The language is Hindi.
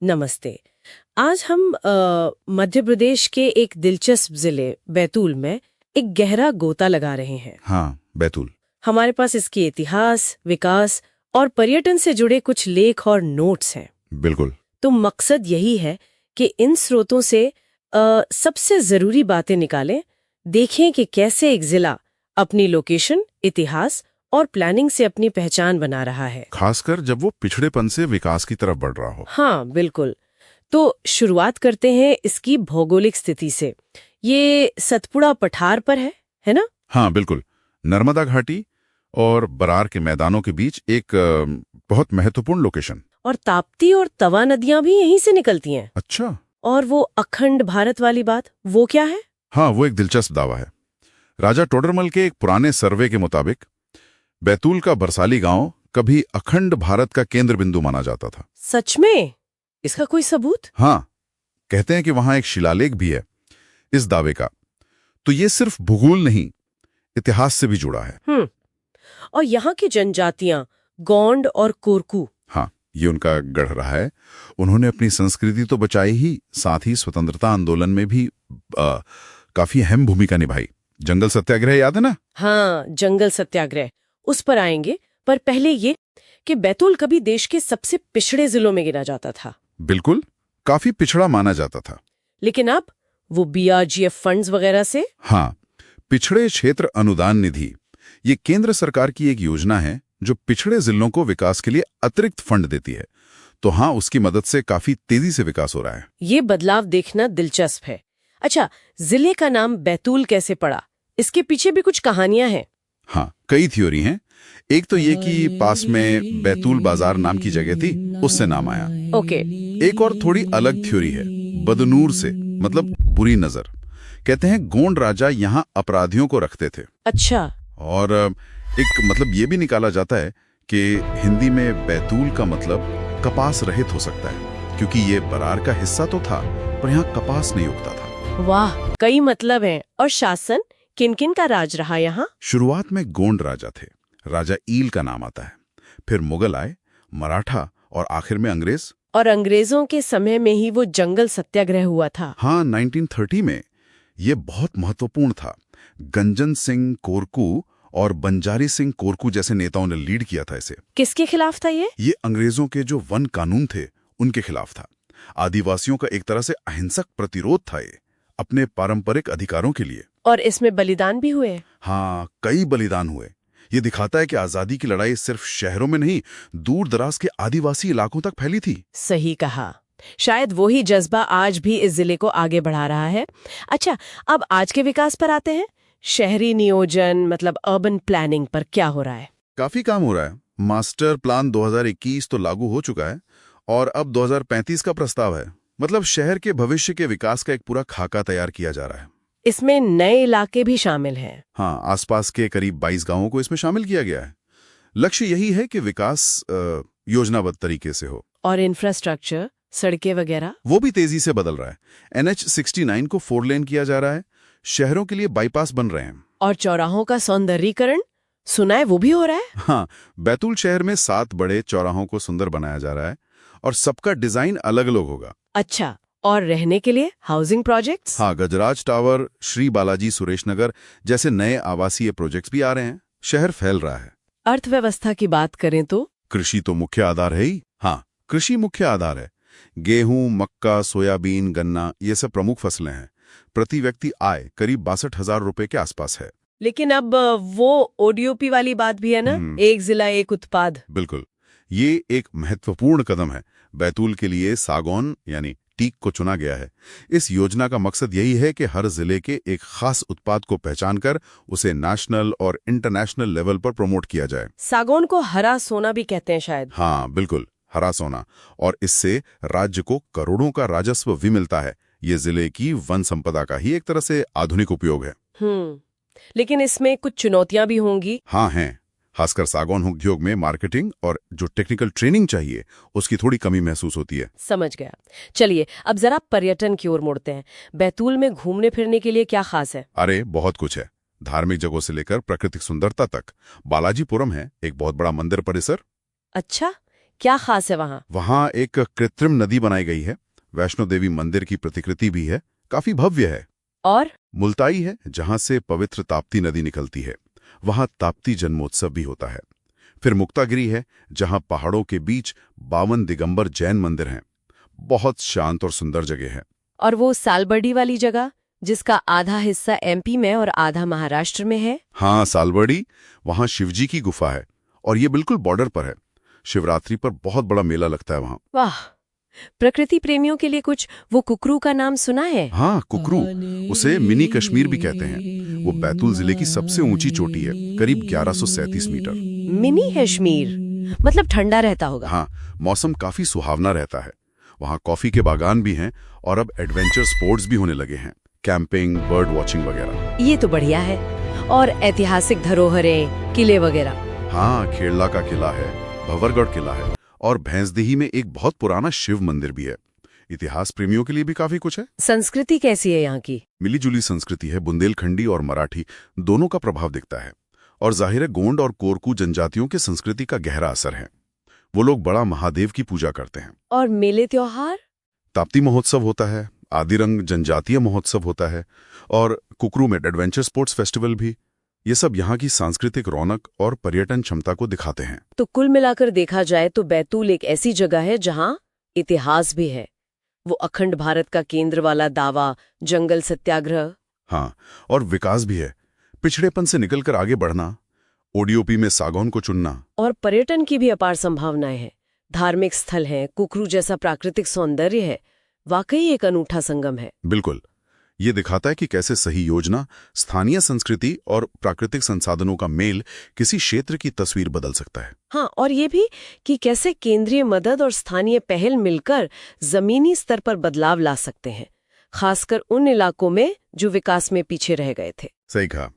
नमस्ते। आज हम मध्य प्रदेश के एक दिलचस्प जिले बैतूल में एक गहरा गोता लगा रहे हैं। हाँ, बैतूल। हमारे पास इसके इतिहास, विकास और पर्यटन से जुड़े कुछ लेख और नोट्स हैं। बिल्कुल। तो मकसद यही है कि इन स्रोतों से सबसे जरूरी बातें निकालें, देखें कि कैसे एक जिला अपनी लोकेशन, इतिहास और प्लानिंग से अपनी पहचान बना रहा है। खासकर जब वो पिछड़ेपन से विकास की तरफ बढ़ रहा हो। हाँ, बिल्कुल। तो शुरुआत करते हैं इसकी भौगोलिक स्थिति से। ये सतपुड़ा पठार पर है ना? हाँ, बिल्कुल। नर्मदा घाटी और बरार के मैदानों के बीच एक बहुत महत्वपूर्ण लोकेशन। और ताप्ती और तवा नदियां भी यहीं से निकलती हैं। अच्छा। और वो अखंड भारत वाली बात, वो क्या है? हाँ, वो एक दिलचस्प दावा है। राजा टोडरमल के एक पुराने सर्वे के मुताबिक बैतूल का बरसाली गांव कभी अखंड भारत का केंद्र बिंदु माना जाता था। सच में? इसका कोई सबूत? हाँ, कहते हैं कि वहां एक शिलालेख भी है इस दावे का। तो ये सिर्फ भूगोल नहीं, इतिहास से भी जुड़ा है। और यहाँ की जनजातियां गोंड और कोरकू। हाँ, ये उनका गढ़ रहा है। उन्होंने अपनी संस्कृति तो बचाई ही, साथ ही स्वतंत्रता आंदोलन में भी काफी अहम भूमिका निभाई। जंगल सत्याग्रह याद है ना? हाँ, जंगल सत्याग्रह, उस पर आएंगे। पर पहले ये कि बैतूल कभी देश के सबसे पिछड़े जिलों में गिना जाता था। बिल्कुल, काफी पिछड़ा माना जाता था। लेकिन अब वो बीआरजीएफ फंड्स वगैरह से। हाँ, पिछड़े क्षेत्र अनुदान निधि, ये केंद्र सरकार की एक योजना है जो पिछड़े जिलों को विकास के लिए अतिरिक्त फंड देती है। तो हाँ, उसकी मदद से काफी तेजी से विकास हो रहा है। ये बदलाव देखना दिलचस्प है। अच्छा, जिले का नाम बैतूल कैसे पड़ा? इसके पीछे भी कुछ कहानियां हैं। हाँ, कई थ्योरी हैं। एक तो ये कि पास में बैतूल बाजार नाम की जगह थी, उससे नाम आया। ओके। एक और थोड़ी अलग थ्योरी है, बदनूर से, मतलब बुरी नजर। कहते हैं गोंड राजा यहाँ अपराधियों को रखते थे। अच्छा। और एक मतलब ये भी निकाला जाता है कि हिंदी में बैतूल का मतलब कपास रहित हो सकता है, क्योंकि ये बरार का हिस्सा तो था पर यहाँ कपास नहीं उगता था। वाह, कई मतलब हैं। और शासन किन-किन का राज रहा यहाँ? शुरुआत में गोंड राजा थे, राजा ईल का नाम आता है। फिर मुगल आए, मराठा और आखिर में अंग्रेज। और अंग्रेजों के समय में ही वो जंगल सत्याग्रह हुआ था। हाँ, 1930 में ये बहुत महत्वपूर्ण था। गंजन सिंह कोरकू और बंजारी सिंह कोरकू जैसे नेताओं ने लीड किया था इसे। किसके खिलाफ था ये? ये अंग्रेजों के जो वन कानून थे उनके खिलाफ था। आदिवासियों का एक तरह से अहिंसक प्रतिरोध था ये, अपने पारंपरिक अधिकारों के लिए। और इसमें बलिदान भी हुए। हाँ, कई बलिदान हुए। ये दिखाता है कि आजादी की लड़ाई सिर्फ शहरों में नहीं, दूर दराज के आदिवासी इलाकों तक फैली थी। सही कहा। शायद वही जज्बा आज भी इस जिले को आगे बढ़ा रहा है। अच्छा, अब आज के विकास पर आते हैं। शहरी नियोजन मतलब अर्बन प्लानिंग पर क्या हो रहा है? काफी काम हो रहा है। मास्टर प्लान 2021 तो लागू हो चुका है और अब 2035 का प्रस्ताव है। मतलब शहर के भविष्य के विकास का एक पूरा खाका तैयार किया जा रहा है। इसमें नए इलाके भी शामिल हैं। हाँ, आसपास के करीब 22 गांवों को इसमें शामिल किया गया है। लक्ष्य यही है कि विकास योजनाबद्ध तरीके से हो। और इंफ्रास्ट्रक्चर, सड़कें वगैरह? वो भी तेजी से बदल रहा है। NH69 को 4 लेन किया जा रहा है। शहरों के लिए बाईपास बन रहे हैं। और चौराहों का सौंदर्यीकरण, सुना है वो भी हो रहा है? हाँ, बैतूल शहर में 7 बड़े चौराहों को सुंदर बनाया जा रहा है और सबका डिजाइन अलग अलग होगा। अच्छा, और रहने के लिए हाउसिंग प्रोजेक्ट्स? हाँ, गजराज टावर, श्री बालाजी सुरेश नगर जैसे नए आवासीय प्रोजेक्ट्स भी आ रहे हैं। शहर फैल रहा है। अर्थव्यवस्था की बात करें तो? कृषि तो मुख्य आधार है ही। हाँ, कृषि मुख्य आधार है। गेहूं, मक्का, सोयाबीन, गन्ना, ये सब प्रमुख फसलें हैं। प्रति व्यक्ति आय करीब 62,000 रुपए के आसपास है। लेकिन अब वो ओडीओपी वाली बात भी है ना, एक जिला एक उत्पाद। बिल्कुल, ये एक महत्वपूर्ण कदम है। बैतूल के लिए सागौन यानी टीक को चुना गया है। इस योजना का मकसद यही है कि हर जिले के एक खास उत्पाद को पहचान कर उसे नेशनल और इंटरनेशनल लेवल पर प्रमोट किया जाए। सागौन को हरा सोना भी कहते हैं शायद। हाँ, बिल्कुल, हरा सोना। और इससे राज्य को करोड़ों का राजस्व भी मिलता है। ये जिले की वन संपदा का ही एक तरह से आधुनिक उपयोग है। लेकिन इसमें कुछ चुनौतियां भी होंगी। हाँ, हैं। खासकर सागौन उद्योग में मार्केटिंग और जो टेक्निकल ट्रेनिंग चाहिए उसकी थोड़ी कमी महसूस होती है। समझ गया। चलिए अब जरा पर्यटन की ओर मुड़ते हैं। बैतूल में घूमने फिरने के लिए क्या खास है? अरे बहुत कुछ है, धार्मिक जगहों से लेकर प्राकृतिक सुंदरता तक। बालाजीपुरम है एक बहुत बड़ा मंदिर परिसर। अच्छा, क्या खास है वहाँ? वहाँ एक कृत्रिम नदी बनाई गई है, वैष्णो देवी मंदिर की प्रतिकृति भी है, काफी भव्य है। और मुल्ताई है, जहां से पवित्र ताप्ती नदी निकलती है, वहां ताप्ती जन्मोत्सव भी होता है। फिर मुक्तागिरी है, जहां पहाड़ों के बीच 52 दिगंबर जैन मंदिर हैं। बहुत शांत और सुंदर जगह है। और वो सालबर्डी वाली जगह जिसका आधा हिस्सा एमपी में और आधा महाराष्ट्र में है? हाँ, सालबर्डी, वहां शिवजी की गुफा है और ये बिल्कुल बॉर्डर पर है। शिवरात्रि पर बहुत बड़ा मेला लगता है वहां। वाह, प्रकृति प्रेमियों के लिए कुछ। वो कुकरू का नाम सुना है? हाँ, कुकरू, उसे मिनी कश्मीर भी कहते हैं। वो बैतूल जिले की सबसे ऊंची चोटी है, करीब 1137 मीटर। मिनी कश्मीर मतलब ठंडा रहता होगा। हाँ, मौसम काफी सुहावना रहता है। वहाँ कॉफी के बागान भी हैं और अब एडवेंचर स्पोर्ट्स भी होने लगे हैं, कैंपिंग, बर्ड वॉचिंग वगैरह। ये तो बढ़िया है। और ऐतिहासिक धरोहरें, किले वगैरह? हाँ, खेड़ला का किला है, भंवरगढ़ किला है और भैंसदेही में एक बहुत पुराना शिव मंदिर भी है। इतिहास प्रेमियों के लिए भी काफी कुछ है। संस्कृति कैसी है यहाँ की? मिलीजुली संस्कृति है, बुंदेलखंडी और मराठी दोनों का प्रभाव दिखता है। और जाहिर है गोंड और कोरकू जनजातियों की संस्कृति का गहरा असर है। वो लोग बड़ा महादेव की पूजा करते हैं। और मेले त्योहार? ताप्ती महोत्सव होता है, आदिरंग जनजातीय महोत्सव होता है और कुकरू में एडवेंचर स्पोर्ट्स फेस्टिवल भी। ये सब यहाँ की सांस्कृतिक रौनक और पर्यटन क्षमता को दिखाते हैं। तो कुल मिलाकर देखा जाए तो बैतूल एक ऐसी जगह है जहाँ इतिहास भी है। वो अखंड भारत का केंद्र वाला दावा, जंगल सत्याग्रह। हाँ, और विकास भी है। पिछड़ेपन से निकलकर आगे बढ़ना, ओडीओपी में सागौन को चुनना। और पर्यटन की भी अपार संभावनाएं हैं। धार्मिक स्थल हैं, कुकरू जैसा प्राकृतिक सौंदर्य है। वाकई एक अनूठा संगम है। बिल्कुल, ये दिखाता है कि कैसे सही योजना, स्थानीय संस्कृति और प्राकृतिक संसाधनों का मेल किसी क्षेत्र की तस्वीर बदल सकता है। हाँ, और ये भी कि कैसे केंद्रीय मदद और स्थानीय पहल मिलकर जमीनी स्तर पर बदलाव ला सकते हैं, खासकर उन इलाकों में जो विकास में पीछे रह गए थे। सही कहा।